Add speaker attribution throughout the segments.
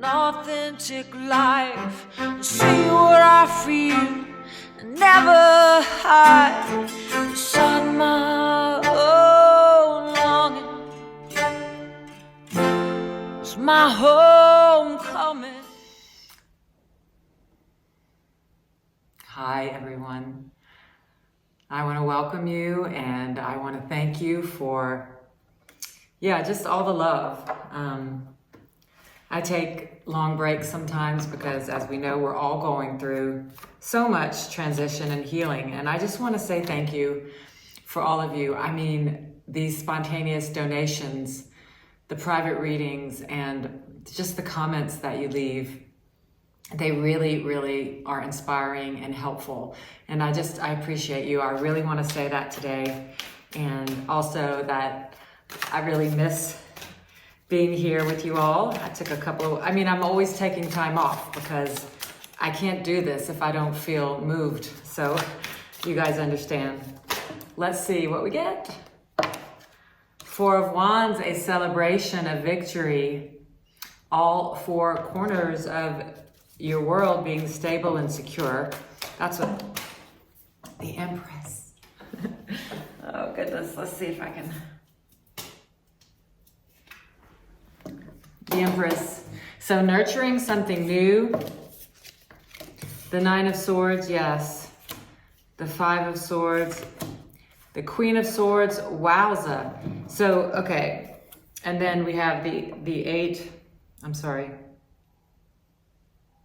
Speaker 1: authentic life and see what I feel and never hide inside my own longing. It's my homecoming.
Speaker 2: Hi everyone. I want to welcome you and I want to thank you for just all the love. I take long breaks sometimes because, as we know, we're all going through so much transition and healing. And I just want to say thank you for all of you. I mean, these spontaneous donations, the private readings, and just the comments that you leave, they really, really are inspiring and helpful. And I appreciate you. I really want to say that today. And also that I really miss being here with you all. I took I'm always taking time off because I can't do this if I don't feel moved. So you guys understand. Let's see what we get. Four of Wands, a celebration of victory. All four corners of your world being stable and secure. That's what the Empress. Oh goodness, let's see if I can. The Empress. So nurturing something new. The Nine of Swords, yes. The Five of Swords. The Queen of Swords, wowza. So, okay. And then we have the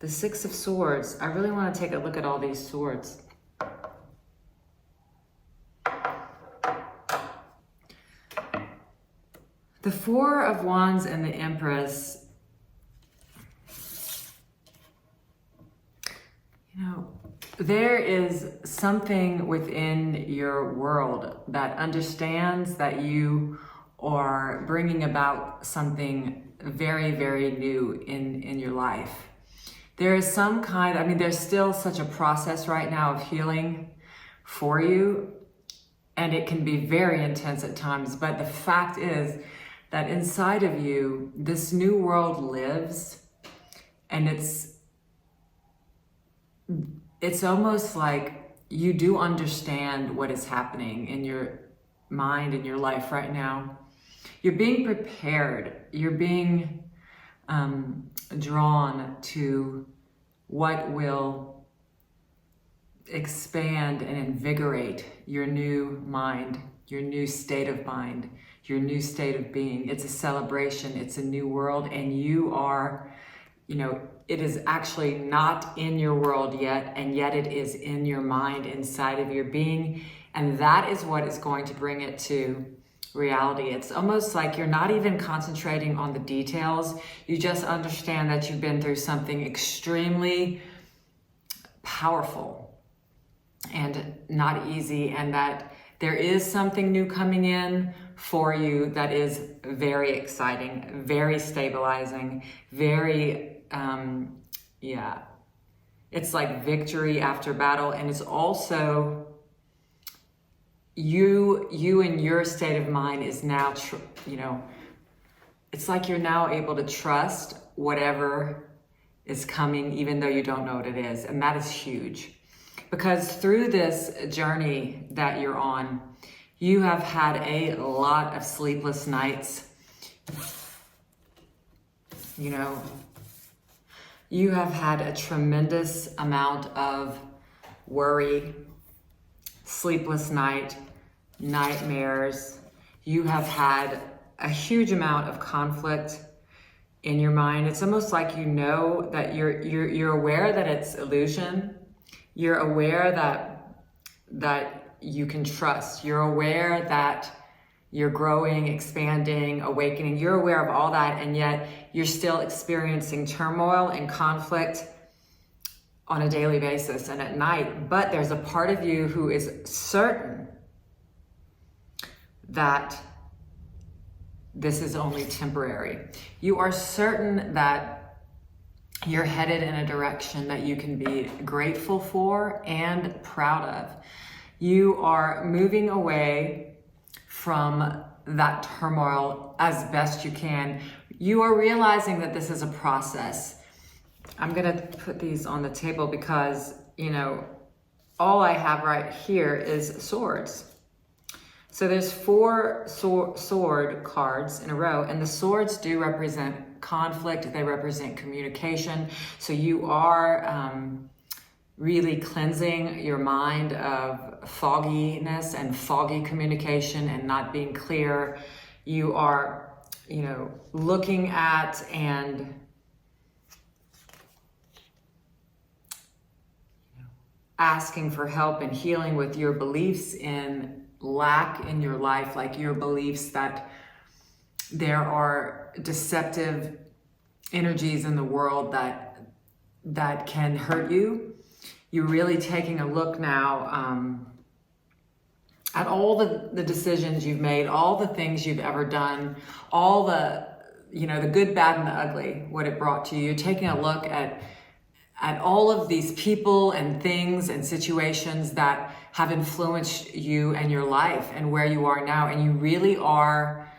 Speaker 2: Six of Swords. I really want to take a look at all these swords. The Four of Wands and the Empress, there is something within your world that understands that you are bringing about something very, very new in your life. There is some there's still such a process right now of healing for you, and it can be very intense at times, but the fact is that inside of you, this new world lives, and it's almost like you do understand what is happening in your mind, in your life right now. You're being prepared. You're being drawn to what will expand and invigorate your new mind, your new state of mind, your new state of being. It's a celebration. It's a new world, and you are, it is actually not in your world yet, and yet it is in your mind, inside of your being, and that is what is going to bring it to reality. It's almost like you're not even concentrating on the details. You just understand that you've been through something extremely powerful and not easy, and that there is something new coming in for you that is very exciting, very stabilizing, very, it's like victory after battle. And it's also you in your state of mind is now, it's like you're now able to trust whatever is coming, even though you don't know what it is. And that is huge, because through this journey that you're on, you have had a lot of sleepless nights. You have had a tremendous amount of worry, sleepless nightmares. You have had a huge amount of conflict in your mind. It's almost like that you're aware that it's illusion. You're aware that you can trust. You're aware that you're growing, expanding, awakening. You're aware of all that, and yet you're still experiencing turmoil and conflict on a daily basis and at night. But there's a part of you who is certain that this is only temporary. You are certain that you're headed in a direction that you can be grateful for and proud of. You are moving away from that turmoil as best you can. You are realizing that this is a process. I'm going to put these on the table because, you know, all I have right here is swords. So there's 4 sword cards in a row, and the swords do represent conflict. They represent communication. So you are really cleansing your mind of fogginess and foggy communication and not being clear. You are, you know, looking at and asking for help and healing with your beliefs in lack in your life, like your beliefs that there are deceptive energies in the world that can hurt you. You're really taking a look now at all the decisions you've made, all the things you've ever done, all the, you know, the good, bad, and the ugly, what it brought to you. You're taking a look at all of these people and things and situations that have influenced you and your life and where you are now. And you really are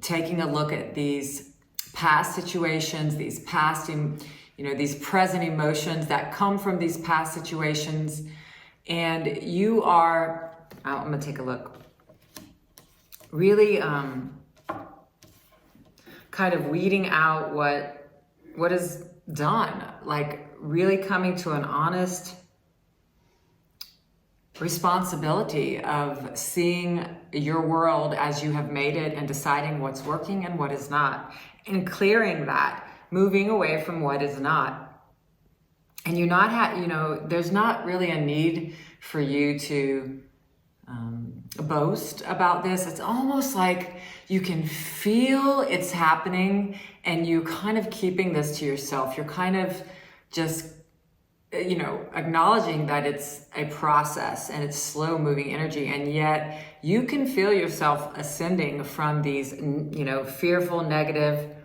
Speaker 2: taking a look at these past situations, these past, you know, these present emotions that come from these past situations. And you are, I'm gonna take a look, really kind of weeding out what is done, like really coming to an honest responsibility of seeing your world as you have made it and deciding what's working and what is not, and clearing that, moving away from what is not. And you're not, you know, there's not really a need for you to boast about this. It's almost like you can feel it's happening and you kind of keeping this to yourself. You're kind of just, you know, acknowledging that it's a process and it's slow moving energy. And yet you can feel yourself ascending from these, you know, fearful, negative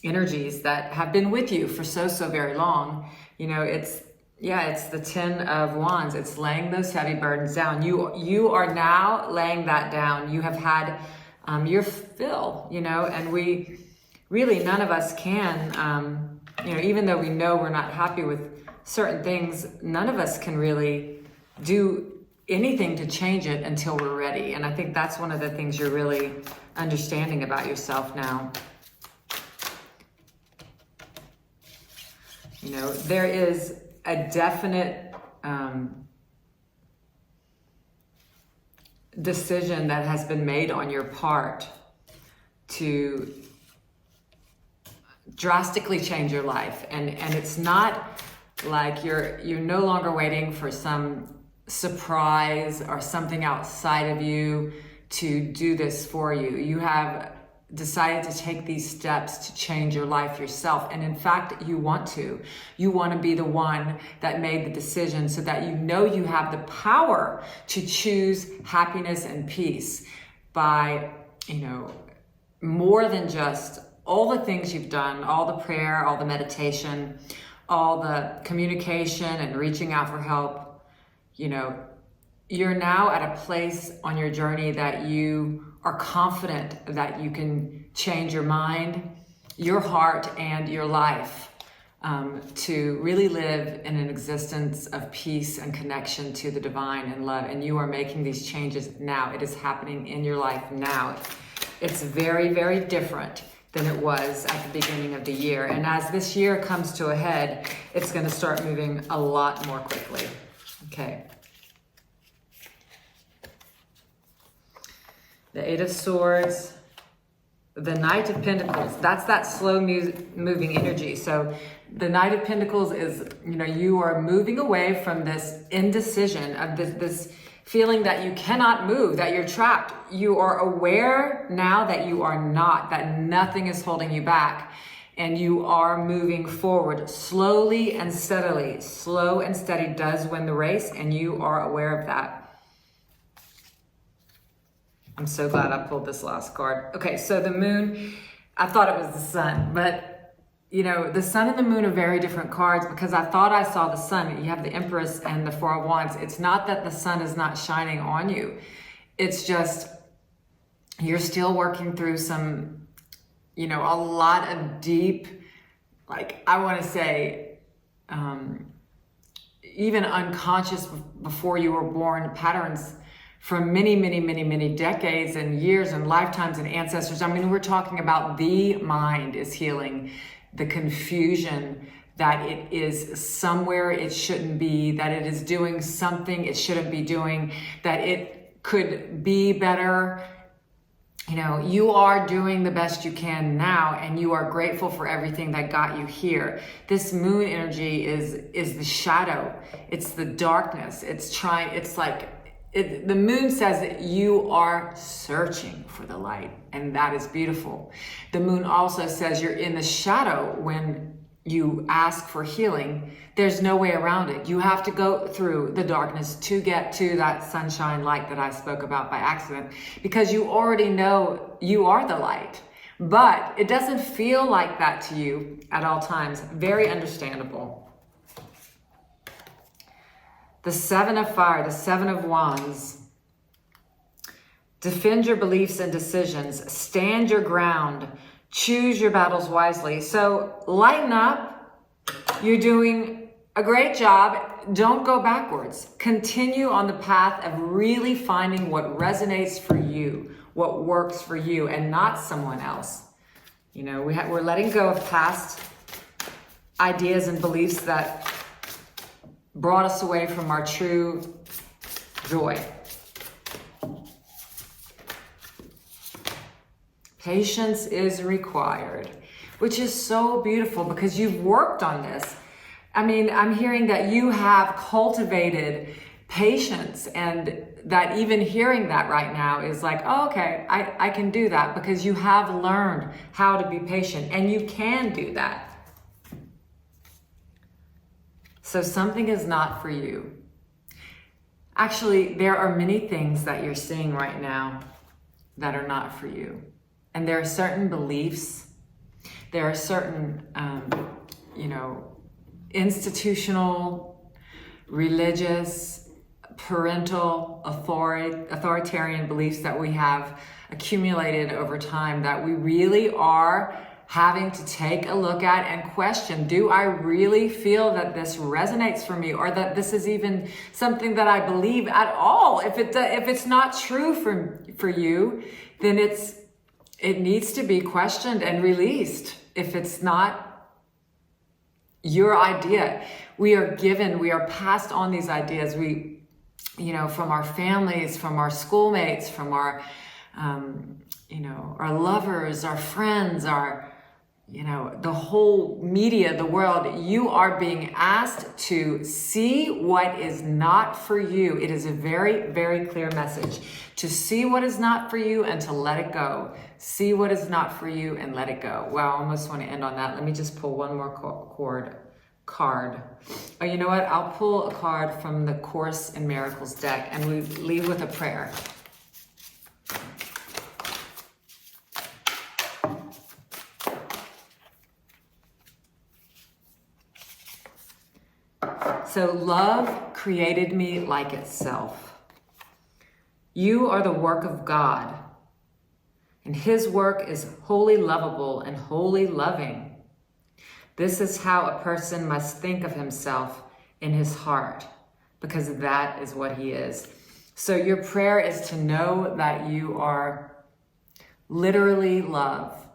Speaker 2: energies that have been with you for so very long. You know, it's the 10 of Wands. It's laying those heavy burdens down. You are now laying that down. You have had your fill, you know, and we really, none of us can, you know, even though we know we're not happy with certain things, none of us can really do anything to change it until we're ready. And I think that's one of the things you're really understanding about yourself now. You know, there is a definite decision that has been made on your part to drastically change your life. And it's not like you're no longer waiting for some surprise or something outside of you to do this for you. You have decided to take these steps to change your life yourself. And in fact, you want to. You want to be the one that made the decision so that you know you have the power to choose happiness and peace by, you know, more than just all the things you've done, all the prayer, all the meditation, all the communication and reaching out for help. You know, you're now at a place on your journey that you are confident that you can change your mind, your heart, and your life to really live in an existence of peace and connection to the divine and love. And you are making these changes now. It is happening in your life now. It's very different than it was at the beginning of the year. And as this year comes to a head, it's going to start moving a lot more quickly. Okay. The Eight of Swords, the Knight of Pentacles, that's that slow moving energy. So the Knight of Pentacles is, you know, you are moving away from this indecision of this feeling that you cannot move, that you're trapped. You are aware now that you are not, that nothing is holding you back. And you are moving forward slowly and steadily. Slow and steady does win the race, and you are aware of that. I'm so glad I pulled this last card. Okay, so the moon, I thought it was the sun, but you know, the sun and the moon are very different cards because I thought I saw the sun. You have the Empress and the Four of Wands. It's not that the sun is not shining on you. It's just, you're still working through some you know, a lot of deep, like I want to say, even unconscious before you were born patterns from many, many, many, many decades and years and lifetimes and ancestors. I mean, we're talking about the mind is healing, the confusion that it is somewhere it shouldn't be, that it is doing something it shouldn't be doing, that it could be better. You know, you are doing the best you can now, and you are grateful for everything that got you here. This moon energy is the shadow. It's the darkness. The moon says that you are searching for the light, and that is beautiful. The moon also says you're in the shadow when you ask for healing. There's no way around it. You have to go through the darkness to get to that sunshine light that I spoke about by accident, because you already know you are the light, but it doesn't feel like that to you at all times. Very understandable. The Seven of Fire, the Seven of Wands. Defend your beliefs and decisions. Stand your ground. Choose your battles wisely. So lighten up. You're doing a great job. Don't go backwards. Continue on the path of really finding what resonates for you, what works for you, and not someone else. You know, we're letting go of past ideas and beliefs that brought us away from our true joy. Patience is required, which is so beautiful because you've worked on this. I mean, I'm hearing that you have cultivated patience, and that even hearing that right now is like, oh, okay, I can do that, because you have learned how to be patient, and you can do that. So something is not for you. Actually, there are many things that you're seeing right now that are not for you. And there are certain beliefs, there are certain, institutional, religious, parental, authoritarian beliefs that we have accumulated over time that we really are having to take a look at and question. Do I really feel that this resonates for me, or that this is even something that I believe at all? If it's not true for you, then it needs to be questioned and released. If it's not your idea, we are passed on these ideas. From our families, from our schoolmates, from our lovers, our friends, the whole media, the world. You are being asked to see what is not for you. It is a very, very clear message to see what is not for you and to let it go. See what is not for you and let it go. Wow, I almost want to end on that. Let me just pull one more card. Oh, you know what? I'll pull a card from the Course in Miracles deck, and we leave with a prayer. So love created me like itself. You are the work of God, and His work is wholly lovable and wholly loving. This is how a person must think of himself in his heart, because that is what he is. So your prayer is to know that you are literally love,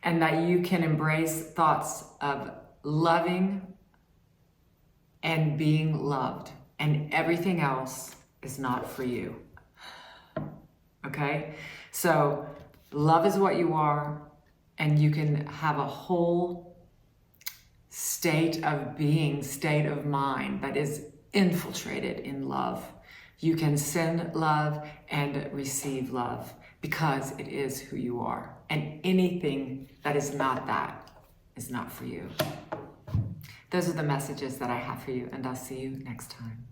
Speaker 2: and that you can embrace thoughts of loving and being loved, and everything else is not for you. Okay? So love is what you are, and you can have a whole state of being, state of mind that is infiltrated in love. You can send love and receive love, because it is who you are. And anything that is not that is not for you. Those are the messages that I have for you, and I'll see you next time.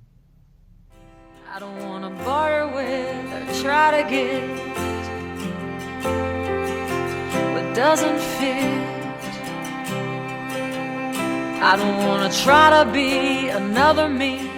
Speaker 1: I don't want to barter with or try to get what doesn't fit. I don't want to try to be another me.